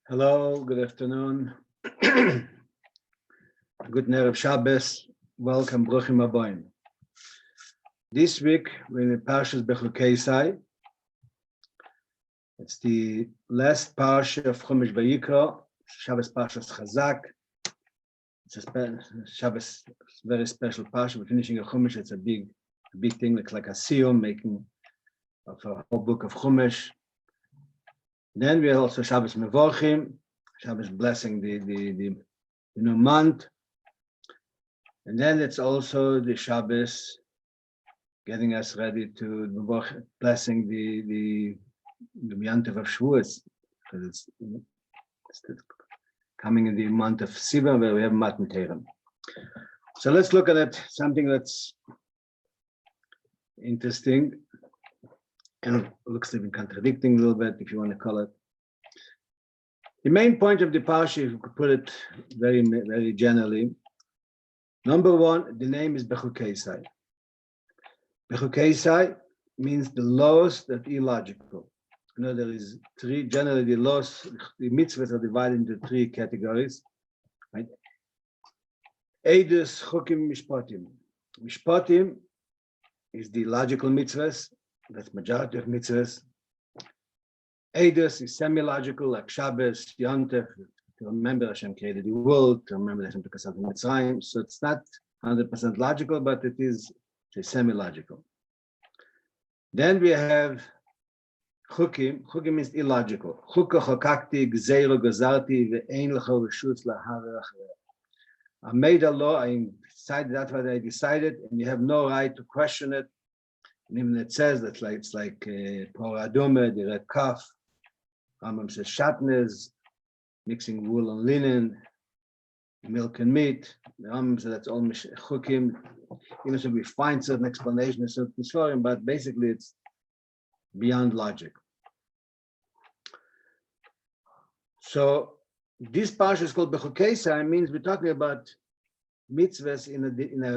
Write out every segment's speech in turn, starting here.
Hello, good afternoon. Good Erev Shabbos. Welcome, Bruchim Habayim. This week we're in Parshas Bechukei. It's the last parsha of Chumash Vayikra, Shabbos Parshas Chazak. It's a Shabbos, very special parsha. We're finishing a Chumash. It's a big thing. It's like a siyum, making of a whole book of Chumash. Then we have also Shabbos Mevorchim, Shabbos blessing the new month, and then it's also the Shabbos getting us ready to blessing the Yantiv of Shavuos, because it's coming in the month of Sivan where we have Matan Torah. So let's look at it, something that's interesting. And looks like contradicting a little bit, if you want to call it. The main point of the parsha, if you could put it very, very generally, number one, the name is Bechukei. Bechukei means the laws that are illogical. You know, there is three, generally the laws, the mitzvahs are divided into three categories, right? Eidus, Chukim, Mishpatim. Mishpatim is the logical mitzvahs. That's majority of mitzvahs. Eidus is semi-logical, like Shabbos, Yontif, to remember Hashem created the world, to remember Hashem took us out of Mitzrayim. So it's not 100% logical, but it is semi-logical. Then we have Chukim. Chukim means illogical. Chukah chokakti, gzeiro gazarti, ve'ein lecho reshus lahar achrei. I made a law, I decided that's what I decided, and you have no right to question it. And even it says that it's like Poradome, the red calf. Rambam says shatnez, mixing wool and linen, milk and meat. The Rambam says that's all chukim. Even so we find certain explanations of the story, but basically it's beyond logic. So this parsha is called Bechukei, means we're talking about mitzvahs in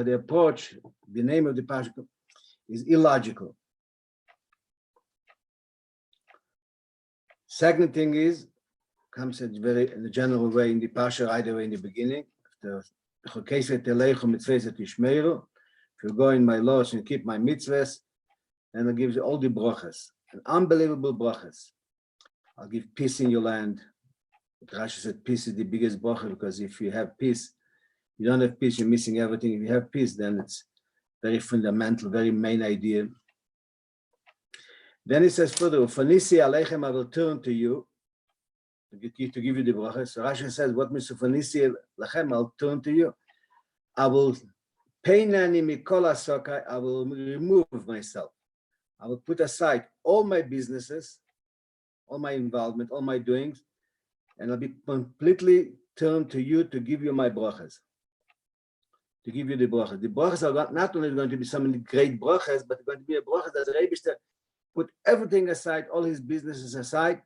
the approach. The name of the parsha is illogical. Second thing is, comes in very in a general way in the parsha, right away in the beginning. If you go in my laws and keep my mitzvahs, and I'll give you all the brachas, and unbelievable brachas. I'll give peace in your land. Rashi said peace is the biggest bracha, because if you have peace, you don't have peace, you're missing everything. If you have peace, then it's very fundamental, very main idea. Then he says further, Ufanisi aleichem, I will turn to you to give you the bracha. So Rashi says, what means Ufanisi aleichem, I'll turn to you. I will peinani mikol hasokai, I will remove myself. I will put aside all my businesses, all my involvement, all my doings, and I'll be completely turned to you to give you my brachas. To give you the brachas. The brachas are not only going to be some great brachas, but going to be a brachas that the Rabbi put everything aside, all his businesses aside,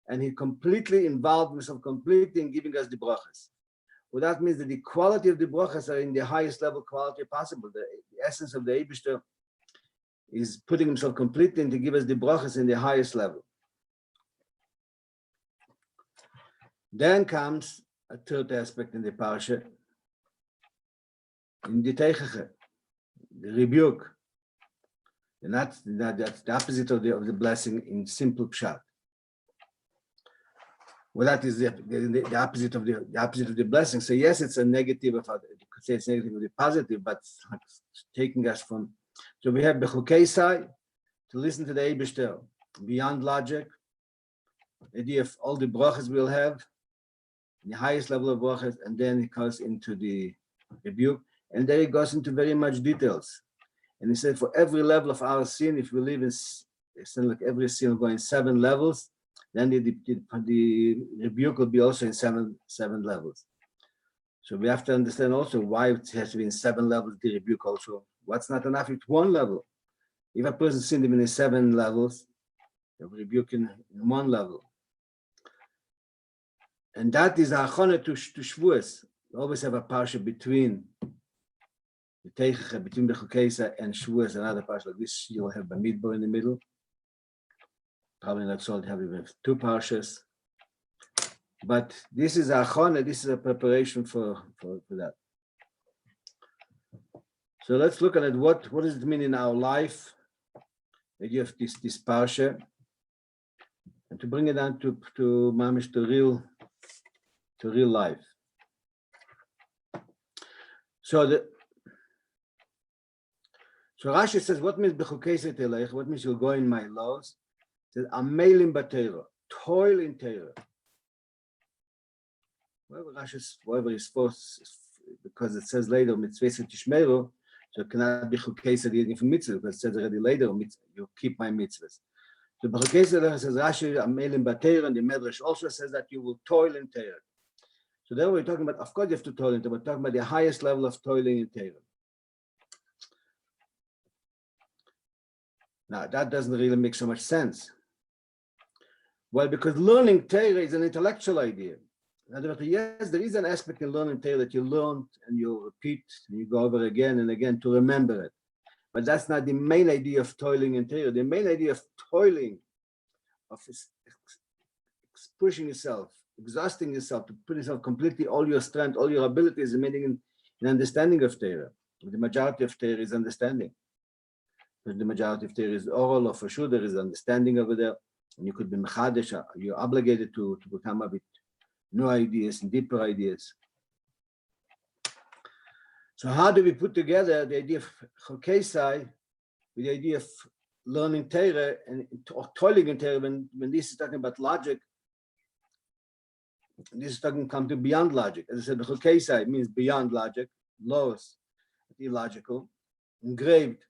and he completely involved himself completely in giving us the brachas. Well, that means that the quality of the brachas are in the highest level quality possible. The essence of the Eibishter is putting himself completely in to give us the brachas in the highest level. Then comes a third aspect in the parsha, in the teichache, the rebuke. And that's the opposite of the blessing in simple pshat. Well, that is the opposite of the blessing. So yes, it's a negative of, you could say it's negative of the positive, but it's taking us from. So we have Bechukei, to listen to the Eibishter beyond logic. The idea of all the brachas we'll have, the highest level of brachas, and then it goes into the rebuke. And there he goes into very much details. And he said, for every level of our sin, if we live in sin, like every sin will go in 7 levels, then the rebuke will be also in seven levels. So we have to understand also why it has to be in 7 levels, the rebuke also. What's not enough? It's 1 level. If a person sinned even in 7 levels, they'll rebuke in 1 level. And that is achona to Shavuos. We always have a parsha between the teichache, between Bechukei and Shavuos, another parsha like this. You'll have Bamidbar in the middle. Probably not so. Have even 2 parshas. But this is a achona, this is a preparation for that. So let's look at it. What does it mean in our life? The idea of this parsha, and to bring it down to mamish to real life. So Rashi says, what means b'chukei telech? What means you'll go in my laws? It says amelim b'teira, toil in teira. Whatever is forced, because it says later mitzvah tishmeru, so it cannot be chukei telech for mitzvah, because it says already later you keep my mitzvahs. So b'chukei telech says Rashi amelim b'teira, and the Medrash also says that you will toil in teira. So there we're talking about, of course you have to toil in teira, we're talking about the highest level of toiling in teira. Now, that doesn't really make so much sense. Well, because learning Torah is an intellectual idea. In other words, yes, there is an aspect in learning Torah that you learn and you repeat and you go over again and again to remember it. But that's not the main idea of toiling in Torah. The main idea of toiling, of pushing yourself, exhausting yourself, to put yourself completely, all your strength, all your abilities, meaning in understanding of Torah. The majority of Torah is understanding. The majority of Torah is oral, or for sure there is understanding over there, and you could be mechadesh, you're obligated to come up with new ideas and deeper ideas. So how do we put together the idea of chokesai with the idea of learning Torah and or toiling in Torah when this is talking about logic? This is talking come to beyond logic. As I said, the chokesai means beyond logic, laws, illogical, engraved.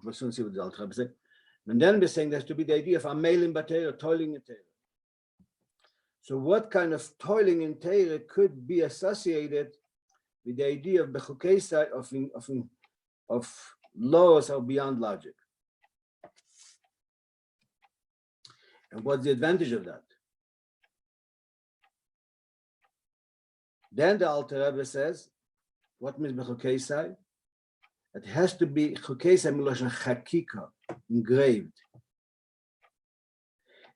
We'll soon see what the Alter Rebbe say. And then we're saying there's to be the idea of amelim b'teira, toiling in Torah. So what kind of toiling in Torah could be associated with the idea of bechukesai, of laws or beyond logic? And what's the advantage of that? Then the Alter Rebbe says, what means bechukesai? It has to be chukesai miloshen chakika, engraved.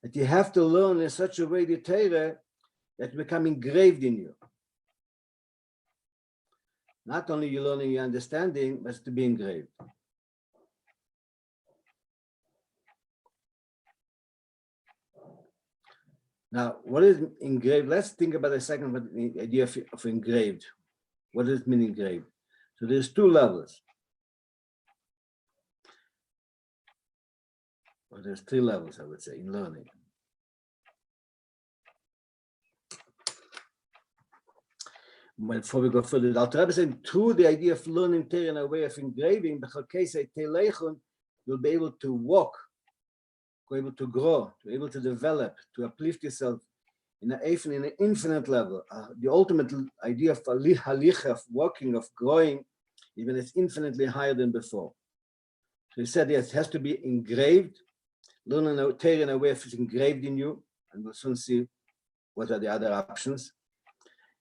That you have to learn in such a way the Torah that become engraved in you. Not only you learning your understanding, but to be engraved. Now, what is engraved? Let's think about a second about the idea of engraved. What does it mean engraved? So there's two levels. Well, there's three levels, I would say, in learning. Well, before we go further, the Alter Rebbe said, through the idea of learning Torah in a way of engraving, you'll be able to walk, be able to grow, to be able to develop, to uplift yourself in an infinite level. The ultimate idea of halich, of walking, of growing, even it's infinitely higher than before. So he said, yes, it has to be engraved. Learning Torah in a way it's engraved in you, and we'll soon see what are the other options.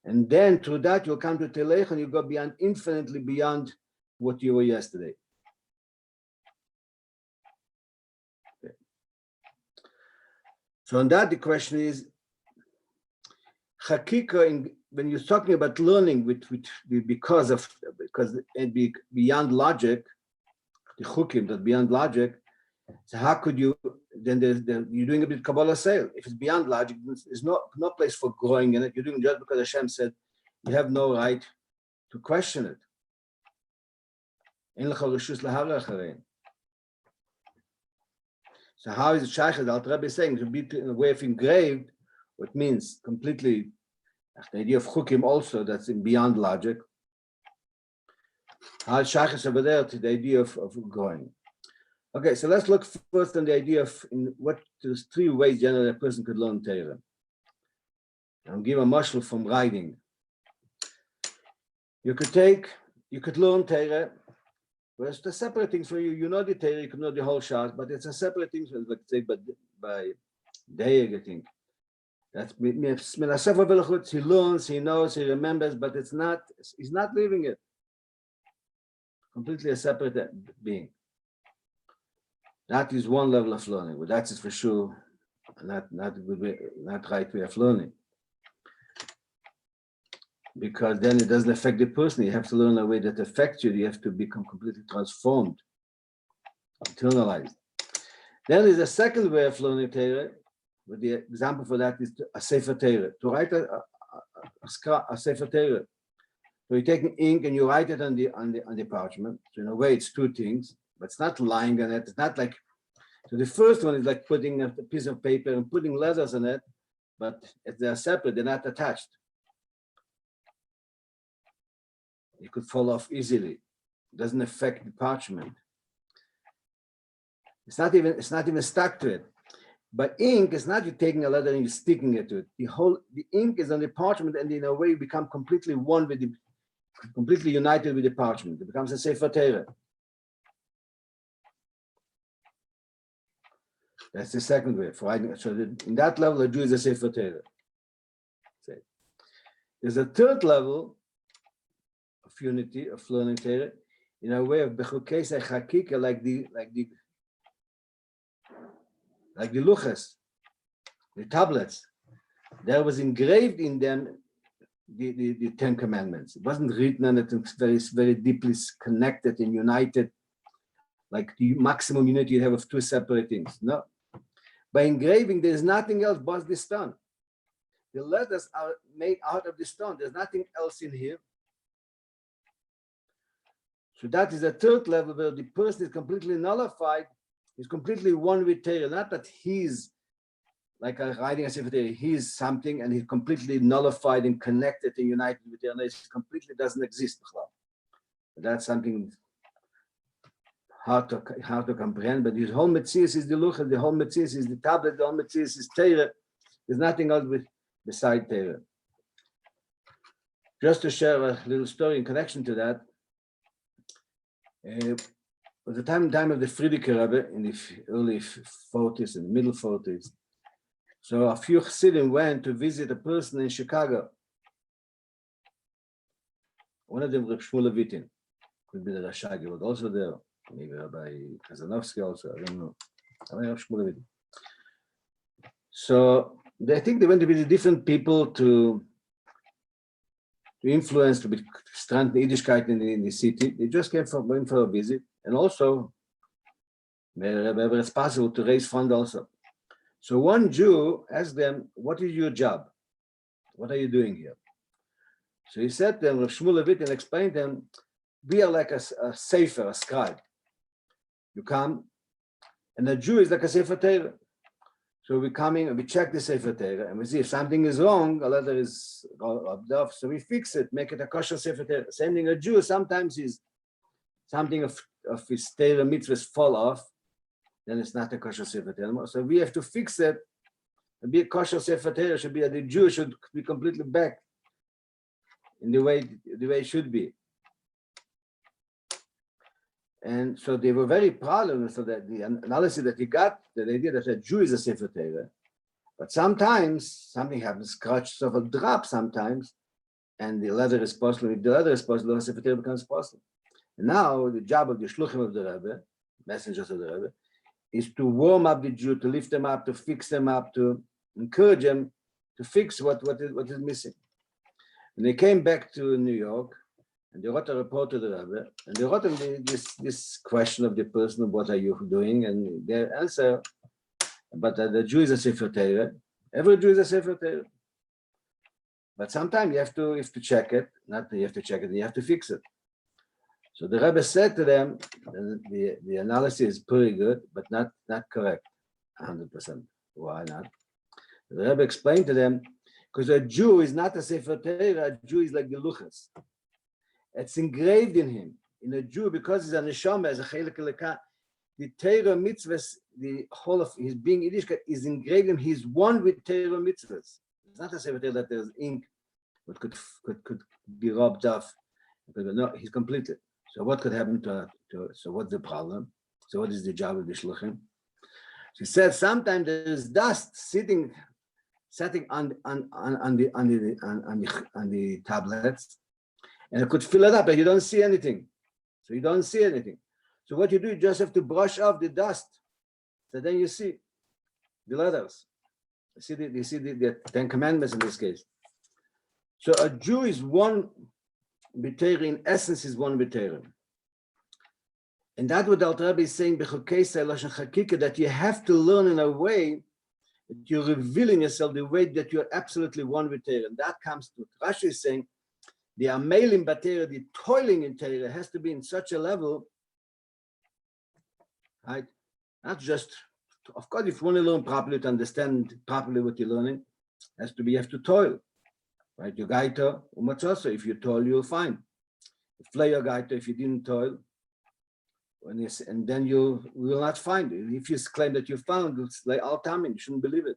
And then through that you'll come to Telech and you go beyond, infinitely beyond what you were yesterday. Okay. So on that the question is, Chakika, when you're talking about learning because it be beyond logic, the chukim that beyond logic. So how could you, then you're doing a bit Kabbalah sale. If it's beyond logic, there's no place for growing in it. You're doing just because Hashem said you have no right to question it. So how is it Shaykh, the Alter Rebbe is saying, to be in a way of engraved, what means completely, the idea of chukim also, that's in beyond logic. How is Shaykh over there to the idea of growing? Okay, so let's look first on the idea of there's three ways generally a person could learn Torah. I'll give a mashal from writing. You could learn Torah. Well, it's a separate things for you. You know the Torah, you can know the whole shas, but it's a separate thing. So like say, by day, I think. That's he learns, he knows, he remembers, but he's not living it. Completely a separate being. That is one level of learning, but that is for sure not right way of learning. because then it doesn't affect the person. You have to learn a way that affects you. You have to become completely transformed, internalized. Then there's a second way of learning Torah. But the example for that is a Sefer Torah. To write a Sefer Torah. So you take ink and you write it on the parchment. So in a way, it's two things, but it's not lying on it. It's not like, so the first one is like putting a piece of paper and putting letters on it, but if they're separate, they're not attached. It could fall off easily. It doesn't affect the parchment. It's not even stuck to it. But ink is not you taking a letter and you're sticking it to it. The ink is on the parchment, and in a way you become completely one with completely united with the parchment. It becomes a Sefer Torah. That's the second way for writing. So in that level, a Jew is a Sefer Torah. There's a third level of unity, of learning Torah, in a way of Bechukei Chakika, like the luchas, the tablets. There was engraved in them the Ten Commandments. It wasn't written on it, it's very, very deeply connected and united, like the maximum unity you have of two separate things. No. By engraving, there's nothing else but the stone. The letters are made out of the stone. There's nothing else in here. So that is a third level where the person is completely nullified, is completely one with Torah. Not that he's like writing a Sefer Torah, he's something and he's completely nullified and connected and united with Torah. It completely doesn't exist. But that's something hard to comprehend. But his whole Metzius is the Lucha, the whole Metzius is the tablet, the whole Metzius is Torah. There's nothing else beside Torah. Just to share a little story in connection to that, at the time of the Frierdiker Rebbe in the early 40s and middle 40s, so a few Chassidim went to visit a person in Chicago. One of them, Reb Shmuel Levitin, could be the Rashag, he was also there. Maybe Rabbi Kazanovsky also, I don't know. Reb Shmuel Levitin. So I think they went to visit different people to influence, to be strengthen Yiddishkeit in the city. They just came for a visit, and also wherever it's possible to raise funds also. So one Jew asked them, "What is your job? What are you doing here?" So he said to them, Rav Shmuel Levitin explained to them, "We are like a sefer, a scribe. You come, and a Jew is like a Sefer Torah. So we come in and we check the Sefer Torah, and we see if something is wrong, a letter is rubbed off, so we fix it, make it a kosher Sefer Torah. Same thing, a Jew, sometimes something of his Torah mitzvahs fall off, then it's not a kosher Sefer Torah anymore. So we have to fix it. To be a kosher Sefer Torah should be that the Jew should be completely back in the way it should be." And so they were very proud of it, so that the analysis that he got, the idea that a Jew is a Sefer Torah, but sometimes something happens, scratch of a drop sometimes, and the leather is possible. If the leather is possible, the Sefer Torah becomes possible. And now the job of the shluchim of the Rebbe, messengers of the Rebbe, is to warm up the Jew, to lift them up, to fix them up, to encourage them to fix what is missing. And they came back to New York, and they wrote a report to the Rebbe, and they wrote him this question of the person, "What are you doing?" And their answer, but the Jew is a Sefer Torah. Every Jew is a Sefer Torah. But sometimes you have to check it. Not that you have to check it, you have to fix it. So the Rebbe said to them, the analysis is pretty good, but not correct, 100%. Why not? The Rebbe explained to them, because a Jew is not a Sefer Torah, a Jew is like the Luchas. It's engraved in him. In a Jew, because he's a neshama, as a chelik elokah, the Torah mitzvahs, the whole of his being Yiddishkeit is engraved in him. He's one with Torah mitzvahs. It's not a Sefer Torah that there's ink that could be rubbed off. No, he's completed. So what could happen so what's the problem? So what is the job of the shluchim? She said sometimes there is dust sitting on the tablets, and it could fill it up, and you don't see anything. So you don't see anything. So what you do, you just have to brush off the dust. So then you see the letters. You see the Ten Commandments in this case. So a Jew is one b'Torah, in essence is one b'Torah. And that's what the Alter Rebbe is saying, that you have to learn in a way that you're revealing yourself the way that you're absolutely one with Torah. And that comes to Rashi is saying, the amelim b'Torah, the toiling in Torah has to be in such a level, right? Not just, of course, if you want to learn properly, to understand properly what you're learning, has to be, you have to toil, right? Your gaita, umatzasa, if you toil, you'll find. Flay your gaita, if you didn't toil, and then you will not find it. If you claim that you found, it's like all time, you shouldn't believe it.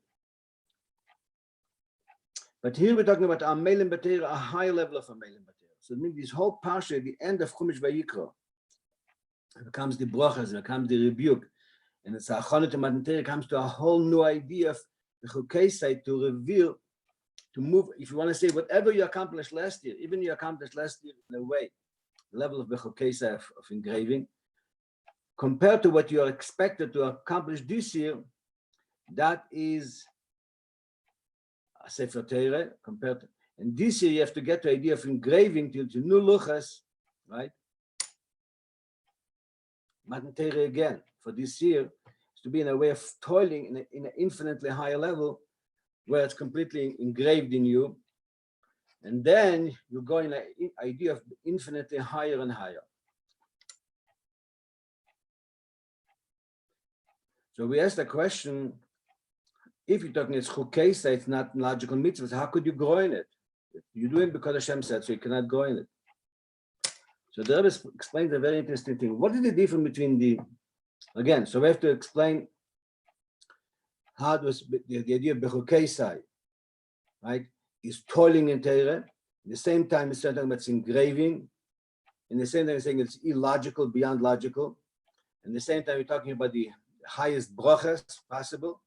But here we're talking about amelim b'Torah, a higher level of amelim b'Torah. So it means this whole parsha, at the end of Chumash Vayikra, it becomes the brachas, it becomes the rebuke, and it's a achonah to Matan Torah, comes to a whole new idea of the chukei side to reveal, to move. If you want to say whatever you accomplished last year, even you accomplished last year in a way, the level of the chukei side of engraving, compared to what you are expected to accomplish this year, that is a Sefer Torah compared to, and this year you have to get the idea of engraving to new luchas, right? Matan Torah again, for this year, is to be in a way of toiling in an infinitely higher level, where it's completely engraved in you, and then you go in an idea of infinitely higher and higher. So we asked the question, if you're talking it's chukesa, it's not logical mitzvahs, how could you grow in it? You do it because Hashem said, so you cannot grow in it. So the Rebbe explains a very interesting thing. What is the difference between again, so we have to explain how it was the idea of bechukesai, right, is toiling in Torah. At the same time, it's talking about engraving. In the same time, it's saying it's illogical, beyond logical. And at the same time, we're talking about the highest brachas possible.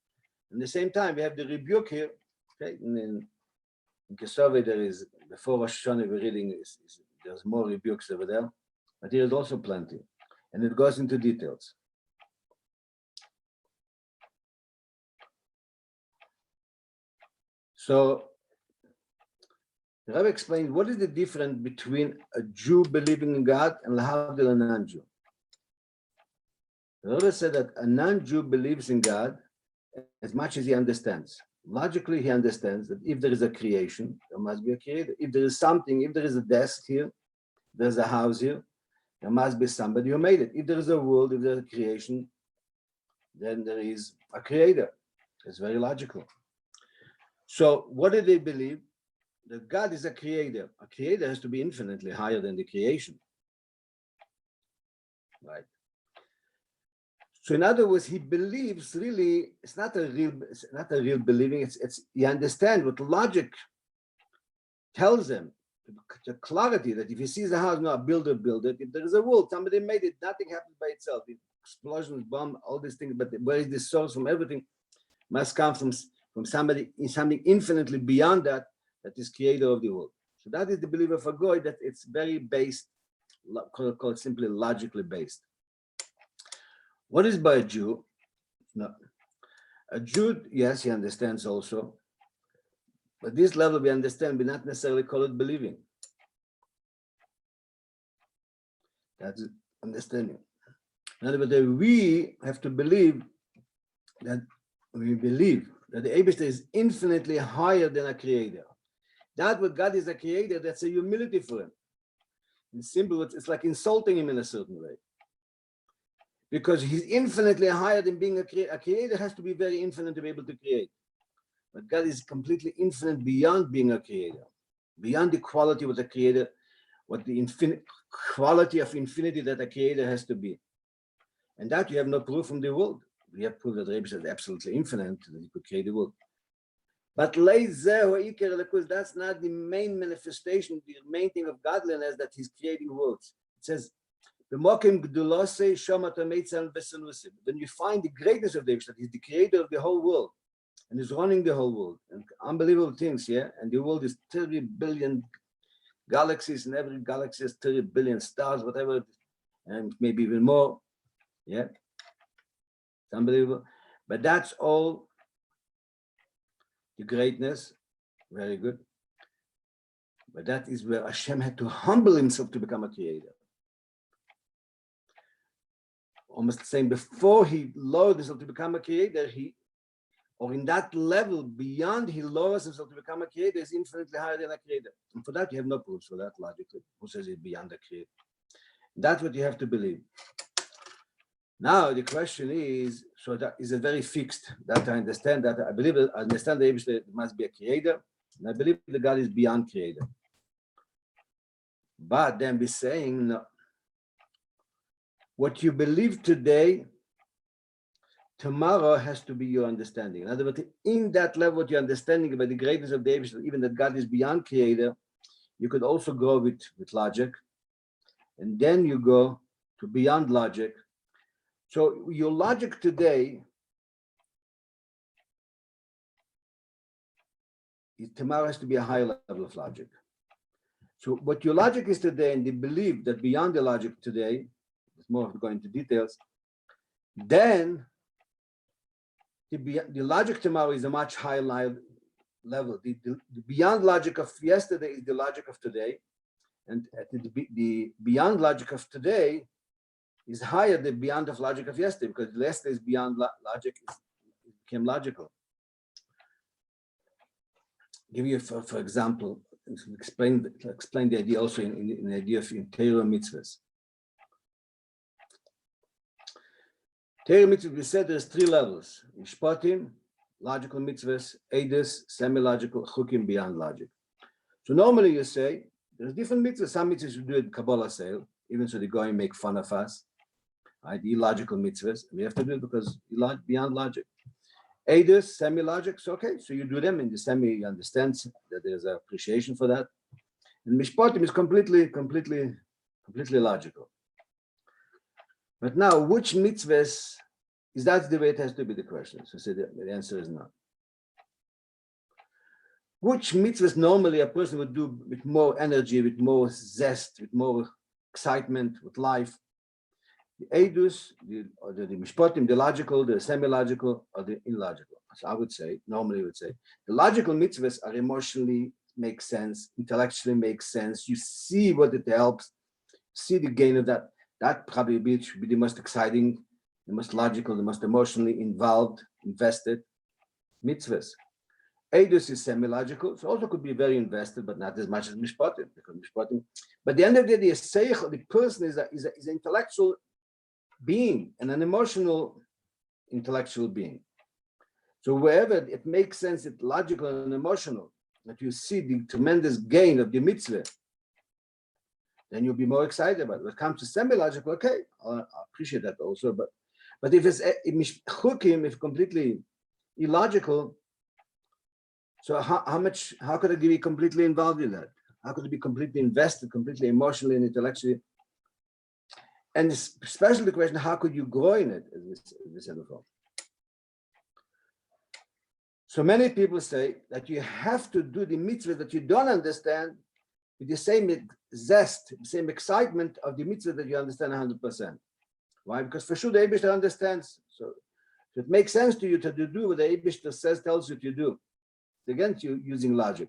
And at the same time, we have the rebuke here. Okay, in Kesselman, there is, before Rosh Hashanah, we're reading, there's more rebukes over there, but here is also plenty. And it goes into details. So the Rabbi explained what is the difference between a Jew believing in God and lahavdil a non-Jew. The Rabbi said that a non-Jew believes in God as much as he understands. Logically, he understands that if there is a creation, there must be a creator. If there is something, if there is a desk here, there's a house here, there must be somebody who made it. If there is a world, if there's a creation, then there is a creator. It's very logical. So what do they believe? That God is a creator. A creator has to be infinitely higher than the creation. Right? So in other words, he believes really, it's not a real believing, it's you understand what logic tells him, the clarity that if he sees a house, no, a builder build it. If there is a world, somebody made it, nothing happens by itself. The explosions, bomb, all these things, but where is the source from everything must come from somebody, something infinitely beyond that is creator of the world. So that is the belief of a goy, that it's very based, called simply logically based. What is by a Jew? No. A Jew, yes, he understands also. But this level we understand, we not necessarily call it believing. That's understanding. In other words, we have to believe that the Eibishter is infinitely higher than a creator. That what God is a creator, that's a humility for him. In simple words, it's like insulting him in a certain way. Because he's infinitely higher than being a creator. A creator has to be very infinite to be able to create. But God is completely infinite beyond being a creator, beyond the quality of the creator, what the quality of infinity that a creator has to be. And that you have no proof from the world. We have proof that Rabbi is absolutely infinite, that he could create the world. But that's not the main manifestation, the main thing of godliness, that he's creating worlds. It says, when you find the greatness of David, that he's the creator of the whole world and he's running the whole world, and unbelievable things, yeah. And the world is 30 billion galaxies, and every galaxy has 30 billion stars, whatever, and maybe even more, yeah. It's unbelievable. But that's all the greatness, very good. But that is where Hashem had to humble himself to become a creator. Almost saying before he lowered himself to become a creator, or in that level beyond he lowers himself to become a creator, is infinitely higher than a creator. And for that, you have no proofs for that logically. Who says it's beyond the creator? That's what you have to believe. Now the question is, so that is it very fixed? That I understand that I believe I understand that there must be a creator, and I believe that God is beyond creator. But then we're saying no. What you believe today, tomorrow has to be your understanding. In other words, in that level, what you're understanding about the greatness of the Eibishter, even that God is beyond creator, you could also go with logic, and then you go to beyond logic. So your logic today, tomorrow has to be a higher level of logic. So what your logic is today, and the belief that beyond the logic today, it's more of going into details, then the logic tomorrow is a much higher level. The beyond logic of yesterday is the logic of today, and the beyond logic of today is higher than beyond of logic of yesterday, because yesterday is beyond logic, it became logical. Give you, for example, explain the idea also in the idea of Torah mitzvahs. Torah mitzvahs, we said there's three levels: mishpatim, logical mitzvahs; edus, semi-logical; chukim, beyond logic. So normally you say there's different mitzvahs. Some mitzvahs you do it Kabbalah sale, even so they go and make fun of us. Right? The illogical mitzvahs, we have to do it because beyond logic. Edus, semi-logic, so okay, so you do them in the semi, you understand that there's an appreciation for that. And mishpatim is completely logical. But now, which mitzvahs, is that the way it has to be the question? So the answer is no. Which mitzvahs normally a person would do with more energy, with more zest, with more excitement, with life? The edus, the mishpatim, the logical, the semi-logical, or the illogical. So I would say, normally would say, the logical mitzvahs are emotionally make sense, intellectually make sense. You see what it helps, see the gain of that. That probably should be the most exciting, the most logical, the most emotionally involved, invested mitzvahs. Edus is semi-logical, so also could be very invested, but not as much as mishpatim, because mishpatim. But at the end of the day, the person is an intellectual being and an emotional intellectual being. So wherever it makes sense, it's logical and emotional, that you see the tremendous gain of the mitzvah, then you'll be more excited about it. When it comes to semi-logical, okay, I appreciate that also, but if it's chukim, if completely illogical, so how could it be completely involved in that? How could it be completely invested, completely emotionally and intellectually? And especially the question, how could you grow in it, as we said before? So many people say that you have to do the mitzvah that you don't understand with the same zest, the same excitement of the mitzvah that you understand 100%. Why? Because for sure the Eibishter understands. So it makes sense to you to do what the Eibishter tells you to do. Again, you're using logic.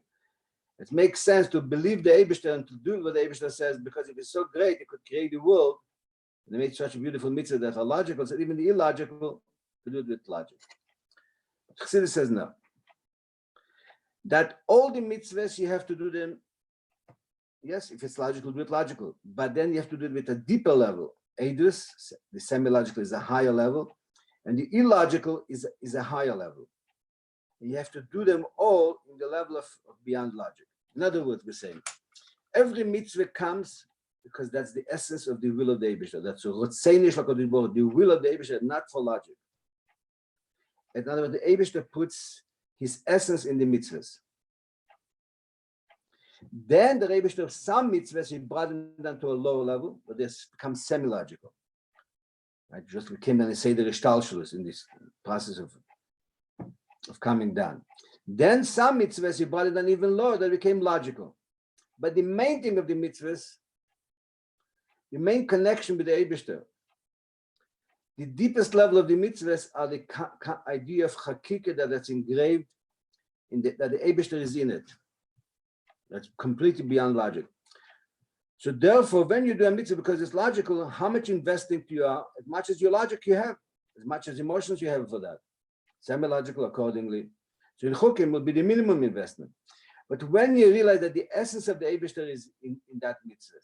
It makes sense to believe the Eibishter and to do what the Eibishter says, because if it's so great, it could create the world. And they made such a beautiful mitzvah that are logical, so even the illogical, to do it with logic. Chassidus says no. That all the mitzvahs, you have to do them, yes, if it's logical, do it logical. But then you have to do it with a deeper level. Edus, the semi-logical, is a higher level, and the illogical is a higher level. You have to do them all in the level of beyond logic. In other words, we're saying every mitzvah comes because that's the essence of the will of the Eibishter. That's the will of the Eibishter, not for logic. In other words, the Eibishter puts his essence in the mitzvahs. Then the Eibishter, some mitzvahs, he brought them down to a lower level, but this becomes semi-logical. Right? Just we came down and say the Rishtalshelus in this process of coming down. Then some mitzvahs, he brought it down even lower, that became logical. But the main thing of the mitzvahs, the main connection with the Eibishter, the deepest level of the mitzvahs are the idea of chakika that's engraved in that the Eibishter is in it. That's completely beyond logic. So therefore, when you do a mitzvah, because it's logical, how much investing you are, as much as your logic you have, as much as emotions you have for that. Semi-logical accordingly. So in chukim will be the minimum investment. But when you realize that the essence of the Eibishter is in that mitzvah,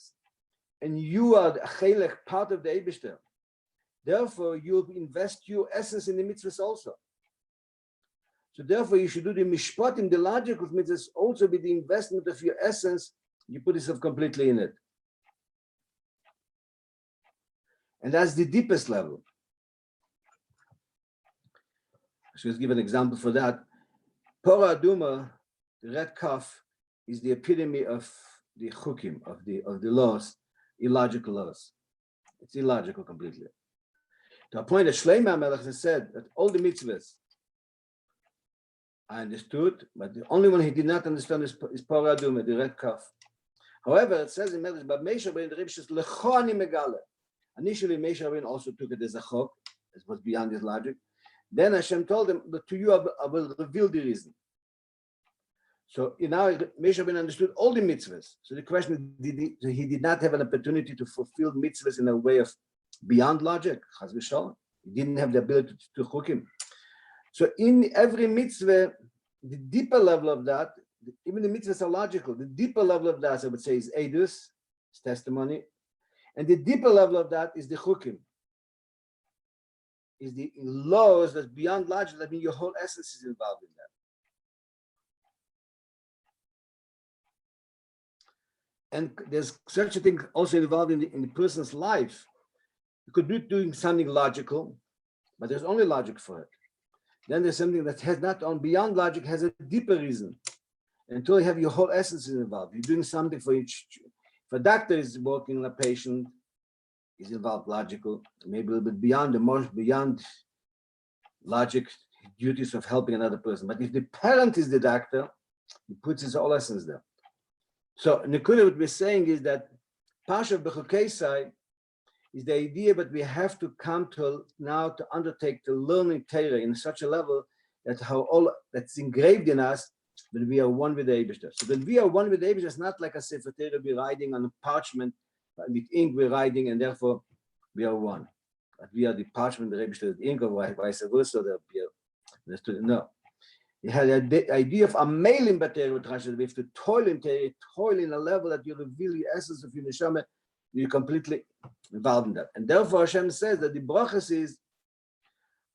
and you are the chelek, part of the Eibishter, therefore you invest your essence in the mitzvahs also. So therefore you should do the mishpatim, the logic of mitzvahs, also be the investment of your essence. You put yourself completely in it. And that's the deepest level. I should give an example for that. Pora Aduma, the red calf, is the epitome of the chukim, of the laws, illogical laws. It's illogical completely. To a point that Shlomo HaMelech has said that all the mitzvahs I understood, but the only one he did not understand is Pora Aduma, the red calf. However, it says in Medrash, but Moshe Rabbeinu, the Rebbe says, Lecho ani megale. Initially, Moshe Rabbeinu also took it as a chok, it was beyond his logic. Then Hashem told him that to you I will reveal the reason. So now Moshe Rabbeinu understood all the mitzvahs. So the question is, he did not have an opportunity to fulfill mitzvahs in a way of beyond logic. Chas v'shalom. He didn't have the ability to cook him. So in every mitzvah, the deeper level of that, even the mitzvahs are logical. The deeper level of that, I would say, is edus, is testimony, and the deeper level of that is the chukim, is the laws that's beyond logic. That means your whole essence is involved in that. And there's such a thing also involved in the person's life. You could be doing something logical, but there's only logic for it. Then there's something that has not on beyond logic, has a deeper reason. Until you have your whole essence involved. You're doing something for each. If a doctor is working on a patient, is involved logical, maybe a little bit beyond the most beyond logic duties of helping another person. But if the parent is the doctor, he puts his whole essence there. So Nekuda, what we're saying is that Parshas Bechukosai is the idea, but we have to come to now to undertake the learning Torah in such a level that how all that's engraved in us, that we are one with the Eibishter. So when we are one with the Eibishter, it's not like a Sefer Torah we're writing on a parchment, with ink we're writing, and therefore we are one. But we are the parchment, the Eibishter, the ink, or vice versa. No. You had the idea of a mailing Torah with Rashi, we have to toil in a level that you reveal the essence of your neshama, you're completely involved in that. And therefore Hashem says that the brachas is,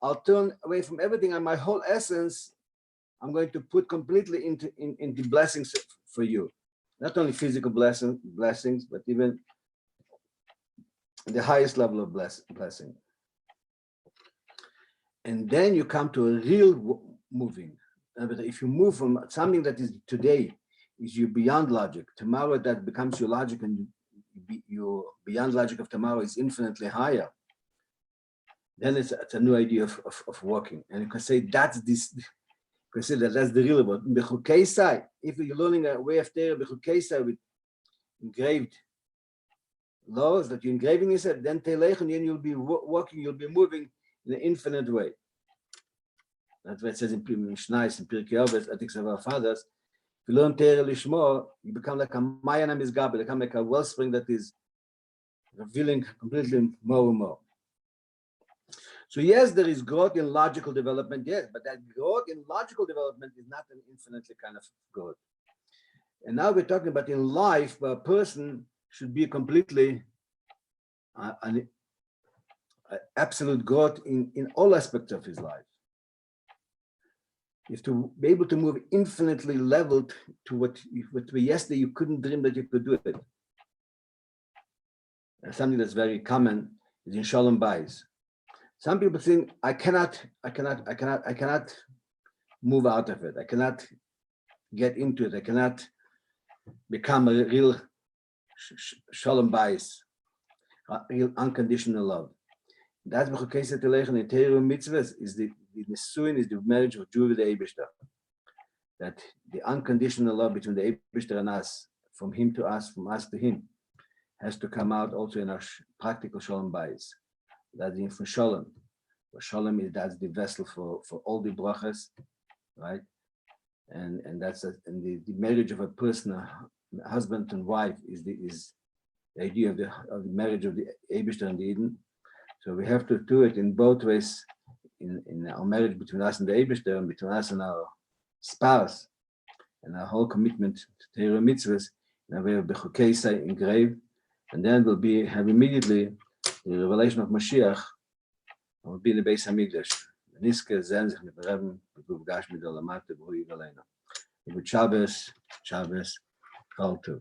I'll turn away from everything, and my whole essence I'm going to put completely into blessings for you. Not only physical blessings, but even the highest level of blessing. And then you come to a real moving. If you move from something that is today, is you beyond logic, tomorrow that becomes your logic, and your beyond logic of tomorrow is infinitely higher, then it's a new idea of walking. And you can say that's this. Consider that's the real word. If you're learning a way of Torah with engraved laws that you're engraving yourself, then you'll be walking, you'll be moving in an infinite way. That's what it says in Mishnah, in Pirkei Avos, ethics of our fathers. If you learn Torah Lishmo, you become like a Mayan Amizgab, you become like a wellspring that is revealing completely more and more. So yes, there is growth in logical development, yes, but that growth in logical development is not an infinitely kind of growth. And now we're talking about in life, where a person should be completely an absolute growth in all aspects of his life. You have to be able to move infinitely leveled to what yesterday you couldn't dream that you could do it. And something that's very common is in Shalom Bayis. Some people think I cannot move out of it. I cannot get into it. I cannot become a real Shalom Bayis, real unconditional love. That's the case in Torah mitzvahs is the Nisuin is the marriage of Jew with the Eibishter. That the unconditional love between the Eibishter and us, from him to us, from us to him, has to come out also in our practical Shalom Bayis. That's the for Shalom. For Shalom is that's the vessel for all the brachas, right? and that's and the marriage of a person, a husband and wife, is the idea of the marriage of the Eibishter and the Eden. So we have to do it in both ways, in our marriage between us and the Eibishter, and between us and our spouse, and our whole commitment to Torah mitzvahs, in a way of Bechukesai engraved, and then we'll have immediately the revelation of Mashiach, and we'll be in the Beis Hamikdash. Niske zen sich mit Reben, b'gufgash mit Olamate, b'hui v'leina. With Shabbos, Chol Tu.